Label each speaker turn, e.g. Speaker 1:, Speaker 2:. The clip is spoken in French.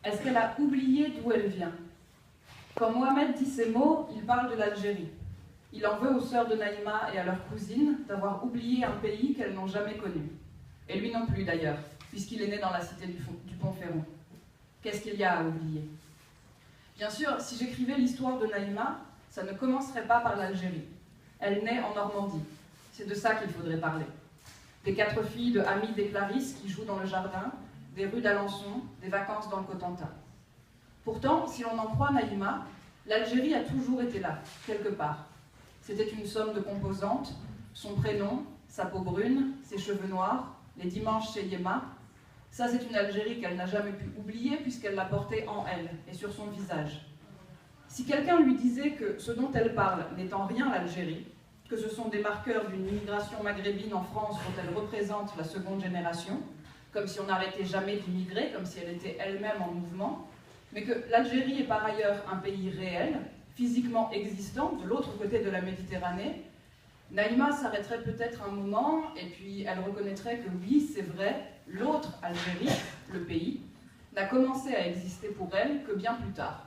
Speaker 1: Est-ce qu'elle a oublié d'où elle vient? Quand Mohamed dit ces mots, il parle de l'Algérie. Il en veut aux sœurs de Naïma et à leurs cousines d'avoir oublié un pays qu'elles n'ont jamais connu. Et lui non plus d'ailleurs, puisqu'il est né dans la cité du Pont-Ferron. Qu'est-ce qu'il y a à oublier? Bien sûr, si j'écrivais l'histoire de Naïma, ça ne commencerait pas par l'Algérie. Elle naît en Normandie. C'est de ça qu'il faudrait parler. Des 4 filles de Hamid et Clarisse qui jouent dans le jardin, des rues d'Alençon, des vacances dans le Cotentin. Pourtant, si l'on en croit Naïma, l'Algérie a toujours été là, quelque part. C'était une somme de composantes, son prénom, sa peau brune, ses cheveux noirs, les dimanches chez Yéma. Ça, c'est une Algérie qu'elle n'a jamais pu oublier puisqu'elle l'a portée en elle et sur son visage. Si quelqu'un lui disait que ce dont elle parle n'est en rien l'Algérie, que ce sont des marqueurs d'une immigration maghrébine en France dont elle représente la seconde génération, comme si on n'arrêtait jamais d'immigrer, comme si elle était elle-même en mouvement, mais que l'Algérie est par ailleurs un pays réel, physiquement existant, de l'autre côté de la Méditerranée, Naïma s'arrêterait peut-être un moment et puis elle reconnaîtrait que oui, c'est vrai, l'autre Algérie, le pays, n'a commencé à exister pour elle que bien plus tard.